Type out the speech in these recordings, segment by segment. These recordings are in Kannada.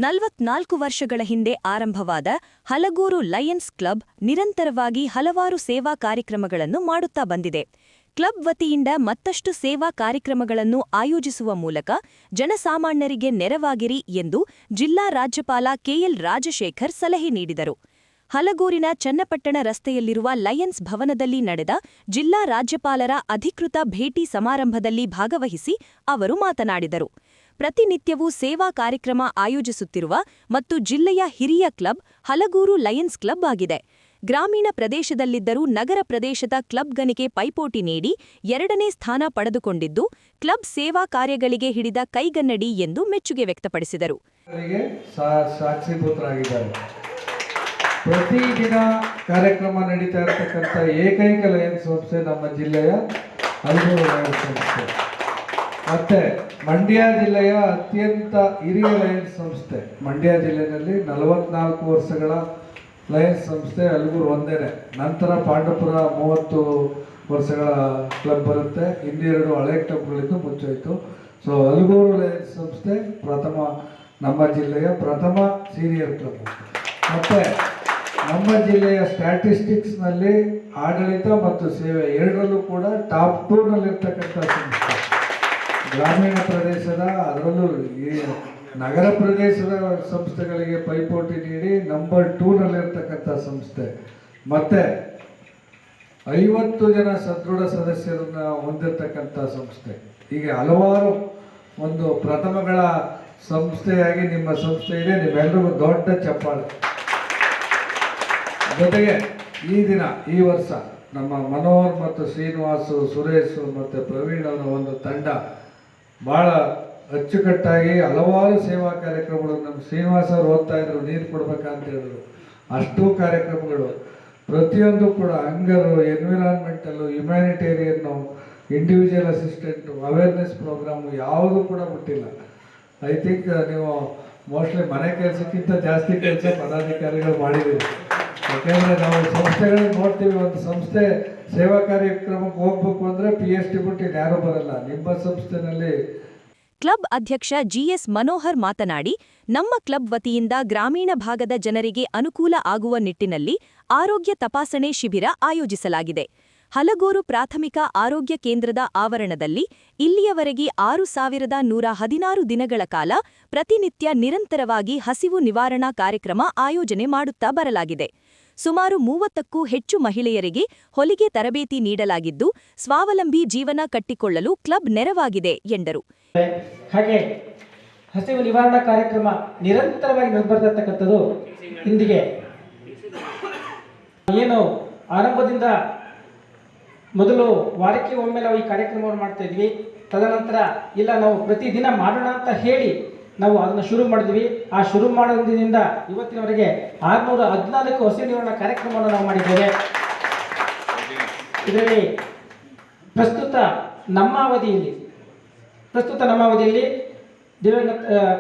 44 ವರ್ಷಗಳ ಹಿಂದೆ ಆರಂಭವಾದ ಹಲಗೂರು ಲಯನ್ಸ್ ಕ್ಲಬ್ ನಿರಂತರವಾಗಿ ಹಲವಾರು ಸೇವಾ ಕಾರ್ಯಕ್ರಮಗಳನ್ನು ಮಾಡುತ್ತಾ ಬಂದಿದೆ. ಕ್ಲಬ್ ವತಿಯಿಂದ ಮತ್ತಷ್ಟು ಸೇವಾ ಕಾರ್ಯಕ್ರಮಗಳನ್ನು ಆಯೋಜಿಸುವ ಮೂಲಕ ಜನಸಾಮಾನ್ಯರಿಗೆ ನೆರವಾಗಿರಿ ಎಂದು ಜಿಲ್ಲಾ ರಾಜ್ಯಪಾಲ ಕೆಎಲ್ ರಾಜಶೇಖರ್ ಸಲಹೆ ನೀಡಿದರು. ಹಲಗೂರಿನ ಚನ್ನಪಟ್ಟಣ ರಸ್ತೆಯಲ್ಲಿರುವ ಲಯನ್ಸ್ ಭವನದಲ್ಲಿ ನಡೆದ ಜಿಲ್ಲಾ ರಾಜ್ಯಪಾಲರ ಅಧಿಕೃತ ಭೇಟಿ ಸಮಾರಂಭದಲ್ಲಿ ಭಾಗವಹಿಸಿ ಅವರು ಮಾತನಾಡಿದರು. ಪ್ರತಿನಿತ್ಯವೂ ಸೇವಾ ಕಾರ್ಯಕ್ರಮ ಆಯೋಜಿಸುತ್ತಿರುವ ಮತ್ತು ಜಿಲ್ಲೆಯ ಹಿರಿಯ ಕ್ಲಬ್ ಹಲಗೂರು ಲಯನ್ಸ್ ಕ್ಲಬ್ ಆಗಿದೆ. ಗ್ರಾಮೀಣ ಪ್ರದೇಶದಲ್ಲಿದ್ದರೂ ನಗರ ಪ್ರದೇಶದ ಕ್ಲಬ್ಗನಿಗೆ ಪೈಪೋಟಿ ನೀಡಿ 2ನೇ ಸ್ಥಾನ ಪಡೆದುಕೊಂಡಿದ್ದು ಕ್ಲಬ್ ಸೇವಾ ಕಾರ್ಯಗಳಿಗೆ ಹಿಡಿದ ಕೈಗನ್ನಡಿ ಎಂದು ಮೆಚ್ಚುಗೆ ವ್ಯಕ್ತಪಡಿಸಿದರು. ಪ್ರತಿದಿನ ಕಾರ್ಯಕ್ರಮ ನಡೀತಾ ಇರತಕ್ಕಂಥ ಏಕೈಕ ಲಯನ್ಸ್ ಸಂಸ್ಥೆ ನಮ್ಮ ಜಿಲ್ಲೆಯ ಹಲಗೂರು ಲಯನ್ಸ್ ಸಂಸ್ಥೆ. ಮತ್ತೆ ಮಂಡ್ಯ ಜಿಲ್ಲೆಯ ಅತ್ಯಂತ ಹಿರಿಯ ಲಯನ್ಸ್ ಸಂಸ್ಥೆ. ಮಂಡ್ಯ ಜಿಲ್ಲೆಯಲ್ಲಿ 44 ವರ್ಷಗಳ ಲಯನ್ಸ್ ಸಂಸ್ಥೆ ಹಲಗೂರು ಒಂದೇನೆ. ನಂತರ ಪಾಂಡವಪುರ 30 ವರ್ಷಗಳ ಕ್ಲಬ್ ಬರುತ್ತೆ. ಇನ್ನೆರಡು ಹಳೆ ಕ್ಲಬ್ಗಳಿಂದ ಮುಚ್ಚೋಯ್ತು. ಸೊ ಹಲಗೂರು ಲಯನ್ಸ್ ಸಂಸ್ಥೆ ನಮ್ಮ ಜಿಲ್ಲೆಯ ಪ್ರಥಮ ಸೀನಿಯರ್ ಕ್ಲಬ್. ಮತ್ತೆ ನಮ್ಮ ಜಿಲ್ಲೆಯ ಸ್ಟ್ಯಾಟಿಸ್ಟಿಕ್ಸ್ನಲ್ಲಿ ಆಡಳಿತ ಮತ್ತು ಸೇವೆ ಎರಡರಲ್ಲೂ ಕೂಡ ಟಾಪ್ 2ನಲ್ಲಿರ್ತಕ್ಕಂಥ ಸಂಸ್ಥೆ. ಗ್ರಾಮೀಣ ಪ್ರದೇಶದ ಅದರಲ್ಲೂ ಈ ನಗರ ಪ್ರದೇಶದ ಸಂಸ್ಥೆಗಳಿಗೆ ಪೈಪೋಟಿ ನೀಡಿ ನಂಬರ್ 2ನಲ್ಲಿರ್ತಕ್ಕಂಥ ಸಂಸ್ಥೆ. ಮತ್ತೆ 50 ಜನ ಸದೃಢ ಸದಸ್ಯರನ್ನ ಹೊಂದಿರತಕ್ಕಂಥ ಸಂಸ್ಥೆ. ಹೀಗೆ ಹಲವಾರು ಒಂದು ಪ್ರಥಮಗಳ ಸಂಸ್ಥೆಯಾಗಿ ನಿಮ್ಮ ಸಂಸ್ಥೆ ಇದೆ. ನಿಮ್ಮೆಲ್ಲರಿಗೂ ದೊಡ್ಡ ಚಪ್ಪಾಳೆ. ಜೊತೆಗೆ ಈ ವರ್ಷ ನಮ್ಮ ಮನೋಹರ್ ಮತ್ತು ಶ್ರೀನಿವಾಸು, ಸುರೇಶ್ ಮತ್ತು ಪ್ರವೀಣ್ ಅವರ ಒಂದು ತಂಡ ಭಾಳ ಅಚ್ಚುಕಟ್ಟಾಗಿ ಹಲವಾರು ಸೇವಾ ಕಾರ್ಯಕ್ರಮಗಳು. ನಮ್ಮ ಶ್ರೀನಿವಾಸ ಅವರು ಓದ್ತಾ ಇದ್ರು, ನೀರು ಕೊಡ್ಬೇಕಂತ ಹೇಳಿದ್ರು. ಅಷ್ಟೂ ಕಾರ್ಯಕ್ರಮಗಳು ಪ್ರತಿಯೊಂದು ಕೂಡ ಹಂಗರು, ಎನ್ವಿರಾನ್ಮೆಂಟಲ್ಲು, ಹ್ಯುಮ್ಯಾನಿಟೇರಿಯನ್ನು, ಇಂಡಿವಿಜುವಲ್ ಅಸಿಸ್ಟೆಂಟು, ಅವೇರ್ನೆಸ್ ಪ್ರೋಗ್ರಾಮು ಯಾವುದೂ ಕೂಡ ಬಿಟ್ಟಿಲ್ಲ. ಐ ಥಿಂಕ್ ನೀವು ಮೋಸ್ಟ್ಲಿ ಮನೆ ಕೆಲಸಕ್ಕಿಂತ ಜಾಸ್ತಿ ಕೆಲಸ ಪದಾಧಿಕಾರಿಗಳು ಮಾಡಿದ್ದೀವಿ. ಯಾಕೆಂದರೆ ನಾವು ಸಂಸ್ಥೆಗಳನ್ನ ನೋಡ್ತೀವಿ. ಒಂದು ಸಂಸ್ಥೆ ಸೇವಾ ಕಾರ್ಯಕ್ರಮಕ್ಕೆ ಹೋಗ್ಬೇಕು ಅಂದರೆ PhD ಬಿಟ್ಟು ಯಾರೂ ಬರಲ್ಲ. ನಿಮ್ಮ ಸಂಸ್ಥೆನಲ್ಲಿ ಕ್ಲಬ್ ಅಧ್ಯಕ್ಷ ಜಿಎಸ್ ಮನೋಹರ್ ಮಾತನಾಡಿ, ನಮ್ಮ ಕ್ಲಬ್ ವತಿಯಿಂದ ಗ್ರಾಮೀಣ ಭಾಗದ ಜನರಿಗೆ ಅನುಕೂಲ ಆಗುವ ನಿಟ್ಟಿನಲ್ಲಿ ಆರೋಗ್ಯ ತಪಾಸಣೆ ಶಿಬಿರ ಆಯೋಜಿಸಲಾಗಿದೆ. ಹಲಗೂರು ಪ್ರಾಥಮಿಕ ಆರೋಗ್ಯ ಕೇಂದ್ರದ ಆವರಣದಲ್ಲಿ ಇಲ್ಲಿಯವರೆಗೆ 6116 ದಿನಗಳ ಕಾಲ ಪ್ರತಿನಿತ್ಯ ನಿರಂತರವಾಗಿ ಹಸಿವು ನಿವಾರಣಾ ಕಾರ್ಯಕ್ರಮ ಆಯೋಜನೆ ಮಾಡುತ್ತಾ ಬರಲಾಗಿದೆ. ಸುಮಾರು 30ಕ್ಕೂ ಹೆಚ್ಚು ಮಹಿಳೆಯರಿಗೆ ಹೊಲಿಗೆ ತರಬೇತಿ ನೀಡಲಾಗಿದ್ದು ಸ್ವಾವಲಂಬಿ ಜೀವನ ಕಟ್ಟಿಕೊಳ್ಳಲು ಕ್ಲಬ್ ನೆರವಾಗಿದೆ ಎಂದರು. ಹಾಗೆ ಹಸಿವು ನಿವಾರಣಾ ಕಾರ್ಯಕ್ರಮ ನಿರಂತರವಾಗಿ ನಡೆದಿರತಕ್ಕಂಥದ್ದು ಇಂದಿಗೆ ಏನು ಆರಂಭದಿಂದ ಮೊದಲು ವಾರಕ್ಕೆ ಒಮ್ಮೆ ನಾವು ಈ ಕಾರ್ಯಕ್ರಮವನ್ನು ಮಾಡ್ತಾ ಇದ್ವಿ. ತದನಂತರ ಇಲ್ಲ ನಾವು ಪ್ರತಿದಿನ ಮಾಡೋಣ ಅಂತ ಹೇಳಿ ನಾವು ಅದನ್ನು ಶುರು ಮಾಡಿದ್ವಿ. ಆ ಶುರು ಮಾಡೋದ್ರಿಂದ ಇವತ್ತಿನವರೆಗೆ 614 ಹಸಿವು ನಿವಾರಣಾ ಕಾರ್ಯಕ್ರಮವನ್ನು ನಾವು ಮಾಡಿದ್ದೇವೆ. ಇದರಲ್ಲಿ ಪ್ರಸ್ತುತ ನಮ್ಮ ಅವಧಿಯಲ್ಲಿ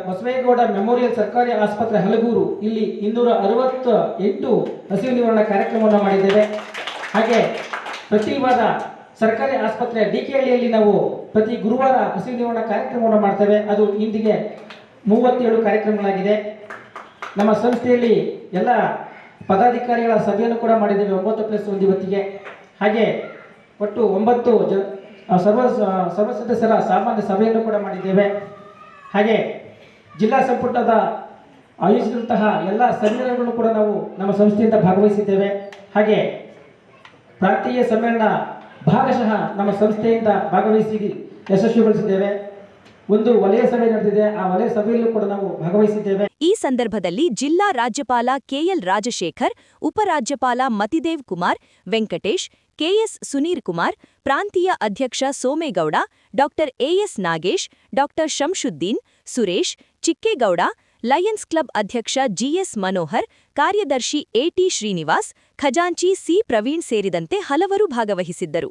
ಬಸವೇಗೌಡ ಮೆಮೋರಿಯಲ್ ಸರ್ಕಾರಿ ಆಸ್ಪತ್ರೆ ಹಲಗೂರು ಇಲ್ಲಿ 268 ಹಸಿವು ನಿವಾರಣಾ ಕಾರ್ಯಕ್ರಮವನ್ನು ಮಾಡಿದ್ದೇವೆ. ಹಾಗೆ ಪ್ರತಿ ವಾರ ಸರ್ಕಾರಿ ಆಸ್ಪತ್ರೆ DKಹಳ್ಳಿಯಲ್ಲಿ ನಾವು ಪ್ರತಿ ಗುರುವಾರ ಹಸಿವು ನಿವಾರಣಾ ಕಾರ್ಯಕ್ರಮವನ್ನು ಮಾಡ್ತೇವೆ. ಅದು ಇಂದಿಗೆ 37 ಕಾರ್ಯಕ್ರಮಗಳಾಗಿದೆ. ನಮ್ಮ ಸಂಸ್ಥೆಯಲ್ಲಿ ಎಲ್ಲ ಪದಾಧಿಕಾರಿಗಳ ಸಭೆಯನ್ನು ಕೂಡ ಮಾಡಿದ್ದೇವೆ 9+1 ಇವತ್ತಿಗೆ. ಹಾಗೆ ಒಟ್ಟು 9 ಸರ್ವ ಸದಸ್ಯರ ಸಾಮಾನ್ಯ ಸಭೆಯನ್ನು ಕೂಡ ಮಾಡಿದ್ದೇವೆ. ಹಾಗೆ ಜಿಲ್ಲಾ ಸಂಪುಟದ ಆಯೋಜಿಸಿದಂತಹ ಎಲ್ಲ ಸಮ್ಮೇಳನಗಳನ್ನು ಕೂಡ ನಾವು ನಮ್ಮ ಸಂಸ್ಥೆಯಿಂದ ಭಾಗವಹಿಸಿದ್ದೇವೆ. ಹಾಗೆ ಪ್ರಾಂತೀಯ ಸಮ್ಮೇಳನ ಭಾಗಶಃ ನಮ್ಮ ಸಂಸ್ಥೆಯಿಂದ ಭಾಗವಹಿಸಿ ಯಶಸ್ವಿಗೊಳಿಸಿದ್ದೇವೆ. ಒಂದು ವಲಯ ಸಭೆ ನಡೆದಿದೆ. ಆ ವಲಯ ಸಭೆಯಲ್ಲೂ ಕೂಡ ನಾವು ಭಾಗವಹಿಸಿದ್ದೇವೆ. ಈ ಸಂದರ್ಭದಲ್ಲಿ ಜಿಲ್ಲಾ ರಾಜ್ಯಪಾಲ ಕೆಎಲ್ ರಾಜಶೇಖರ್, ಉಪರಾಜ್ಯಪಾಲ ಮತಿದೇವ್ ಕುಮಾರ್, ವೆಂಕಟೇಶ್, ಕೆಎಸ್ ಸುನೀರ್ ಕುಮಾರ್, ಪ್ರಾಂತೀಯ ಅಧ್ಯಕ್ಷ ಸೋಮೇಗೌಡ, ಡಾ ಎಎಸ್ ನಾಗೇಶ್, ಡಾ ಶಂಶುದ್ದೀನ್, ಸುರೇಶ್, ಚಿಕ್ಕೇಗೌಡ, ಲಯನ್ಸ್ ಕ್ಲಬ್ ಅಧ್ಯಕ್ಷ ಜಿಎಸ್ ಮನೋಹರ್, ಕಾರ್ಯದರ್ಶಿ ಎಟಿ ಶ್ರೀನಿವಾಸ್, ಖಜಾಂಚಿ ಸಿ ಪ್ರವೀಣ್ ಸೇರಿದಂತೆ ಹಲವರು ಭಾಗವಹಿಸಿದ್ದರು.